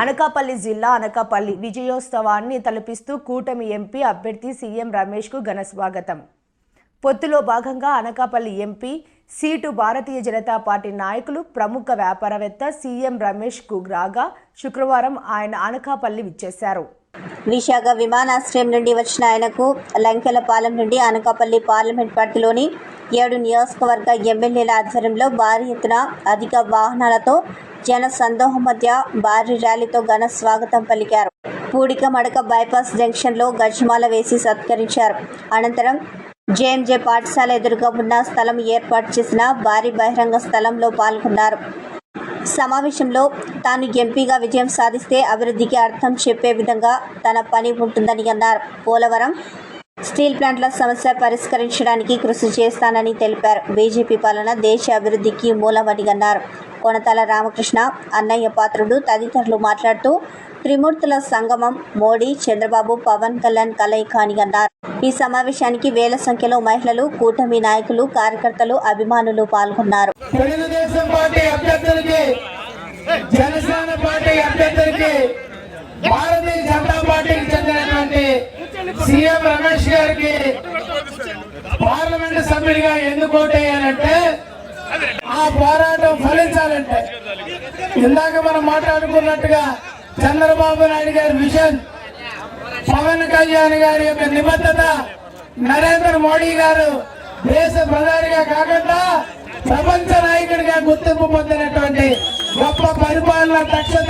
అనకాపల్లి జిల్లా అనకాపల్లి విజయోత్సవాన్ని తలపిస్తూ కూటమి ఎంపీ అభ్యర్థి సీఎం రమేష్కు ఘన స్వాగతం. పొత్తులో భాగంగా Anakapalli MP seat Bharatiya Janata party నాయకులు ప్రముఖ వ్యాపారవేత్త సీఎం రమేష్కు రాగా శుక్రవారం ఆయన అనకాపల్లి విచ్చేశారు. విశాఖ విమానాశ్రయం నుండి వచ్చిన ఆయనకు లంకెలపాలెం నుండి అనకాపల్లి పార్లమెంట్ పరిధిలోని 7 నియోజకవర్గ ఎమ్మెల్యేల ఆధ్వర్యంలో భారీ ఎత్తున అధిక వాహనాలతో జన సందోహం మధ్య భారీ ర్యాలీతో ఘన స్వాగతం పలికారు. పూడిక మడక బైపాస్ జంక్షన్లో గజమాల వేసి సత్కరించారు. అనంతరం జేఎంజే పాఠశాల ఎదురుగా ఉన్న స్థలం ఏర్పాటు చేసిన భారీ బహిరంగ స్థలంలో పాల్గొన్నారు. సమావేశంలో తాను ఎంపీగా విజయం సాధిస్తే అభివృద్ధికి అర్థం చెప్పే విధంగా తన పని ఉంటుందని అన్నారు. పోలవరం స్టీల్ ప్లాంట్ల సమస్య పరిష్కరించడానికి కృషి చేస్తానని తెలిపారు. బీజేపీ పాలన దేశ అభివృద్ధికి మూలమని అన్నారు. కొనతాల రామకృష్ణ, అన్నయ్య పాత్రుడు తదితరులు మాట్లాడుతూ త్రిమూర్తుల సంగమం మోడీ, చంద్రబాబు, పవన్ కళ్యాణ్ కలయిక అని అన్నారు. ఈ సమావేశానికి వేల సంఖ్యలో మహిళలు, కూటమి నాయకులు, కార్యకర్తలు, అభిమానులు పాల్గొన్నారు. తెలుగుదేశం పార్టీ అభ్యర్థులకి, జనసేన పార్టీ అభ్యర్థులకి, భారతీయ జనతా పార్టీకి చెందినటువంటి సీఎం రమేష్ గారికి పార్లమెంటు సభ్యుడిగా ఎందుకు ఓటేయాలంటే ఆ పోరాటం ఫలించాలంటే ఇందాక మనం మాట్లాడుకున్నట్టుగా చంద్రబాబు నాయుడు గారి విజన్, పవన్ కళ్యాణ్ గారి యొక్క నిబద్ధత, నరేంద్ర మోడీ గారు దేశ ప్రధానిగా కాకుండా ప్రపంచ నాయకుడిగా గుర్తింపు పొందినటువంటి గొప్ప పరిపాలన దక్షత